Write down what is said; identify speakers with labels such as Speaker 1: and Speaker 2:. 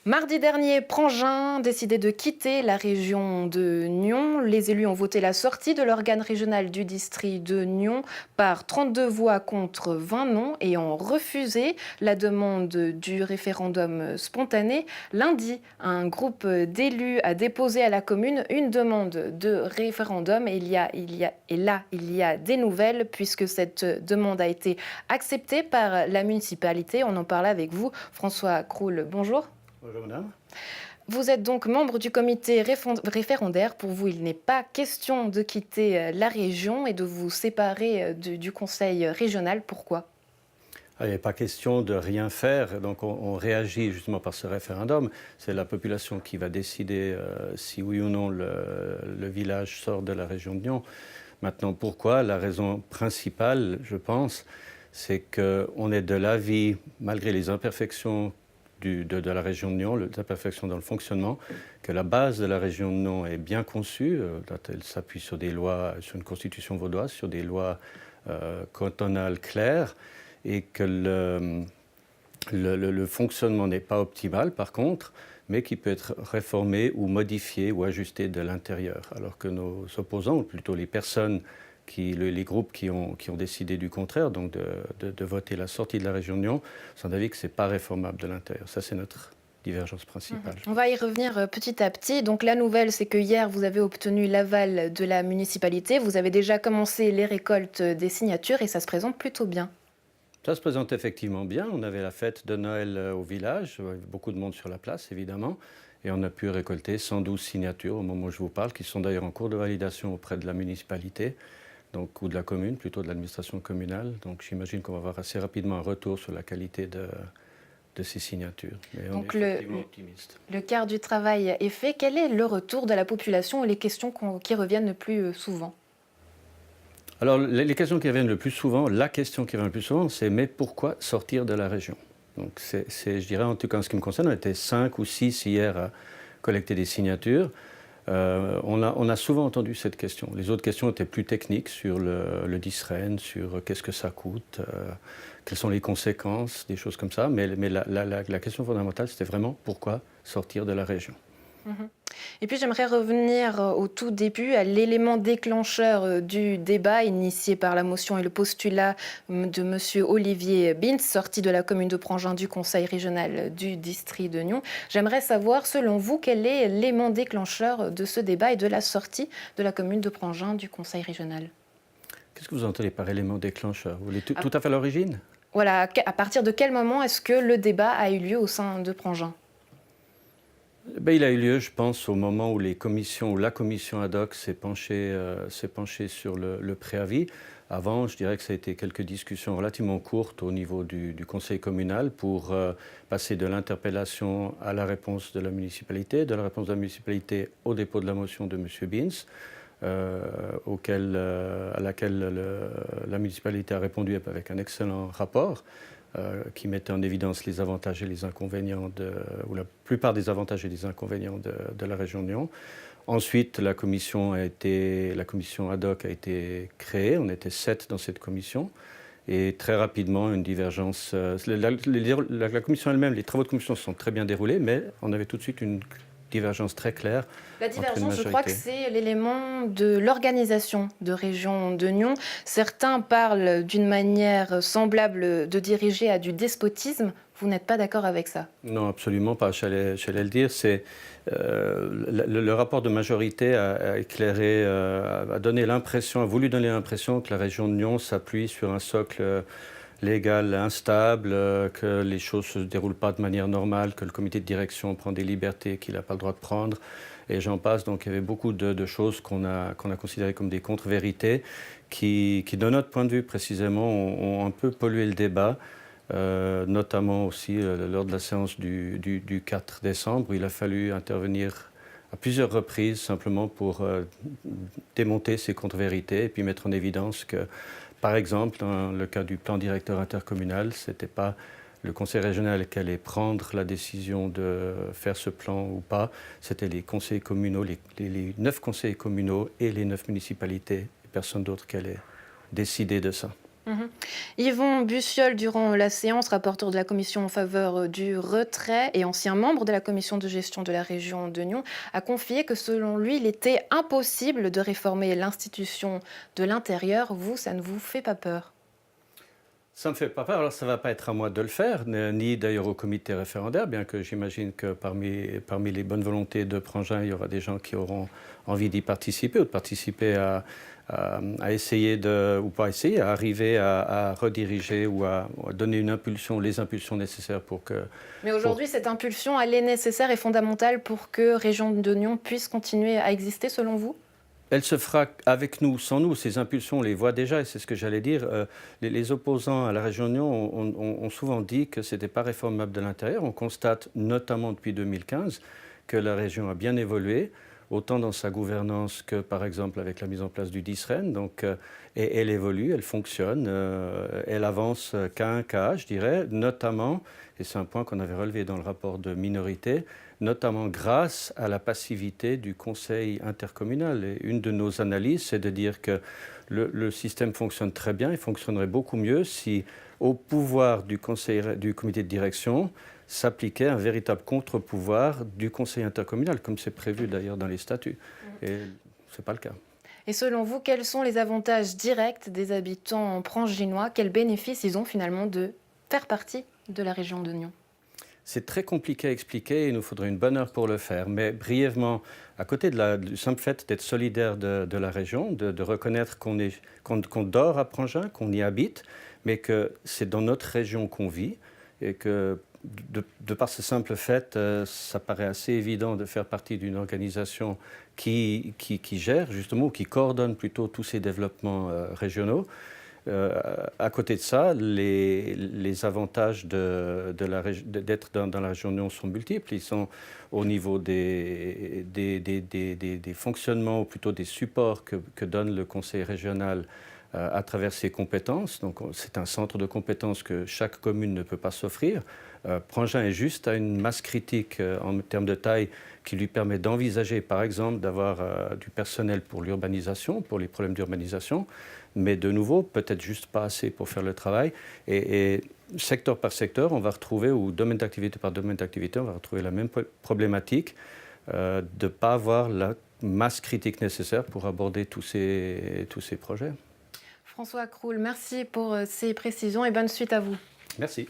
Speaker 1: Mardi dernier, Prangin décidait de quitter la région de Nyon. Les élus ont voté la sortie de l'organe régional du district de Nyon par 32 voix contre 20 non et ont refusé la demande du référendum spontané. Lundi, un groupe d'élus a déposé à la commune une demande de référendum et il y a des nouvelles puisque cette demande a été acceptée par la municipalité. On en parle avec vous, François Croul. Bonjour.
Speaker 2: Bonjour madame.
Speaker 1: Vous êtes donc membre du comité référendaire. Pour vous, il n'est pas question de quitter la région et de vous séparer du conseil régional. Pourquoi ?
Speaker 2: Il n'est pas question de rien faire, donc on réagit justement par ce référendum. C'est la population qui va décider si oui ou non le village sort de la région de Nyon. Maintenant, pourquoi ? La raison principale, je pense, c'est qu'on est de l'avis, malgré les imperfections de la région de Nyon, les imperfections dans le fonctionnement, que la base de la région de Nyon est bien conçue. Elle s'appuie sur des lois, sur une constitution vaudoise, sur des lois cantonales claires, et que le fonctionnement n'est pas optimal, par contre, mais qui peut être réformé ou modifié ou ajusté de l'intérieur. Alors que nos opposants, ou plutôt les personnes, les groupes qui ont décidé du contraire, donc de voter la sortie de la région de Nyon, sont d'avis que ce n'est pas réformable de l'intérieur. Ça, c'est notre divergence principale.
Speaker 1: On va y revenir petit à petit. Donc la nouvelle, c'est que hier, vous avez obtenu l'aval de la municipalité. Vous avez déjà commencé les récoltes des signatures et ça se présente plutôt bien.
Speaker 2: Ça se présente effectivement bien. On avait la fête de Noël au village, beaucoup de monde sur la place évidemment, et on a pu récolter 112 signatures au moment où je vous parle, qui sont d'ailleurs en cours de validation auprès de la municipalité, donc, ou de la commune, plutôt de l'administration communale. Donc j'imagine qu'on va avoir assez rapidement un retour sur la qualité de ces signatures. Mais
Speaker 1: Donc
Speaker 2: on est effectivement optimiste.
Speaker 1: le quart du travail est fait. Quel est le retour de la population et les questions qui reviennent le plus souvent ?
Speaker 2: Alors, les questions qui reviennent le plus souvent, la question qui revient le plus souvent, c'est « mais pourquoi sortir de la région ?» Donc, je dirais, en tout cas en ce qui me concerne, on était 5 ou 6 hier à collecter des signatures. On a souvent entendu cette question. Les autres questions étaient plus techniques sur le DISREN, sur qu'est-ce que ça coûte, quelles sont les conséquences, des choses comme ça. Mais la question fondamentale, c'était vraiment pourquoi sortir de la région.
Speaker 1: Et puis j'aimerais revenir au tout début, à l'élément déclencheur du débat initié par la motion et le postulat de M. Olivier Bins, sorti de la commune de Prangin du conseil régional du district de Nyon. J'aimerais savoir, selon vous, quel est l'élément déclencheur de ce débat et de la sortie de la commune de Prangin du conseil régional ?
Speaker 2: Qu'est-ce que vous entendez par élément déclencheur ? Vous voulez tout à fait l'origine ?
Speaker 1: Voilà, à partir de quel moment est-ce que le débat a eu lieu au sein de Prangin ?
Speaker 2: Il a eu lieu, je pense, au moment où la commission ad hoc s'est penchée sur le préavis. Avant, je dirais que ça a été quelques discussions relativement courtes au niveau du conseil communal pour passer de l'interpellation à la réponse de la municipalité, de la réponse de la municipalité au dépôt de la motion de M. Bins, à laquelle la municipalité a répondu avec un excellent rapport. Qui mettait en évidence les avantages et les inconvénients, ou la plupart des avantages et des inconvénients de la région de Nyon. Ensuite, la commission ad hoc a été créée. On était 7 dans cette commission. Et très rapidement, une divergence. La commission elle-même, les travaux de commission se sont très bien déroulés, mais on avait tout de suite une divergence très claire.
Speaker 1: La divergence, je crois que c'est l'élément de l'organisation de région de Nyon. Certains parlent d'une manière semblable de diriger à du despotisme. Vous n'êtes pas d'accord avec ça ?
Speaker 2: Non, absolument pas. J'allais le dire. Le rapport de majorité a voulu donner l'impression que la région de Nyon s'appuie sur un socle légal instable, que les choses ne se déroulent pas de manière normale, que le comité de direction prend des libertés qu'il n'a pas le droit de prendre, et j'en passe. Donc il y avait beaucoup de choses qu'on a considérées comme des contre-vérités qui, de notre point de vue précisément, ont un peu pollué le débat, notamment aussi lors de la séance du 4 décembre, où il a fallu intervenir à plusieurs reprises simplement pour démonter ces contre-vérités et puis mettre en évidence que, par exemple, dans le cas du plan directeur intercommunal, ce n'était pas le conseil régional qui allait prendre la décision de faire ce plan ou pas, c'était les conseils communaux, les 9 conseils communaux et les 9 municipalités, et personne d'autre qui allait décider de ça.
Speaker 1: Mhm. Yvon Bussiol, durant la séance, rapporteur de la commission en faveur du retrait et ancien membre de la commission de gestion de la région de Nyon, a confié que selon lui, il était impossible de réformer l'institution de l'intérieur. Vous, ça ne vous fait pas peur?
Speaker 2: Ça ne me fait pas peur. Alors, ça ne va pas être à moi de le faire, ni d'ailleurs au comité référendaire, bien que j'imagine que parmi les bonnes volontés de Prangin, il y aura des gens qui auront envie d'y participer ou de participer à essayer ou pas essayer, à arriver à rediriger ou à donner une impulsion, les impulsions nécessaires pour que...
Speaker 1: Mais aujourd'hui, cette impulsion, elle est nécessaire et fondamentale pour que Région de Nyon puisse continuer à exister, selon vous?
Speaker 2: Elle se fera avec nous, sans nous. Ces impulsions, on les voit déjà, et c'est ce que j'allais dire. Les opposants à la région de Nyon ont souvent dit que ce n'était pas réformable de l'intérieur. On constate, notamment depuis 2015, que la région a bien évolué, autant dans sa gouvernance que, par exemple, avec la mise en place du DISREN. Donc, et elle évolue, elle fonctionne, elle avance qu'à un cas, je dirais, notamment, et c'est un point qu'on avait relevé dans le rapport de minorité, notamment grâce à la passivité du conseil intercommunal. Et une de nos analyses, c'est de dire que le système fonctionne très bien, il fonctionnerait beaucoup mieux si, au pouvoir du comité de direction, s'appliquait un véritable contre-pouvoir du conseil intercommunal, comme c'est prévu d'ailleurs dans les statuts. Et ce n'est pas le cas.
Speaker 1: Et selon vous, quels sont les avantages directs des habitants pranginois? Quels bénéfices ils ont finalement de faire partie de la région de Nyon?
Speaker 2: C'est très compliqué à expliquer et il nous faudrait une bonne heure pour le faire. Mais brièvement, à côté du simple fait d'être solidaire de la région, de reconnaître qu'on dort à Prangin, qu'on y habite, mais que c'est dans notre région qu'on vit et que de par ce simple fait, ça paraît assez évident de faire partie d'une organisation qui gère justement, ou qui coordonne plutôt tous ces développements régionaux. À côté de ça, les avantages d'être dans la région de Nyon sont multiples. Ils sont au niveau des fonctionnements, ou plutôt des supports que donne le conseil régional à travers ses compétences. Donc c'est un centre de compétences que chaque commune ne peut pas s'offrir. Prangin est juste à une masse critique en termes de taille qui lui permet d'envisager, par exemple, d'avoir du personnel pour l'urbanisation, pour les problèmes d'urbanisation, mais de nouveau, peut-être juste pas assez pour faire le travail. Et secteur par secteur, on va retrouver, ou domaine d'activité par domaine d'activité, on va retrouver la même problématique de ne pas avoir la masse critique nécessaire pour aborder tous ces projets.
Speaker 1: François Croul, merci pour ces précisions et bonne suite à vous.
Speaker 2: Merci.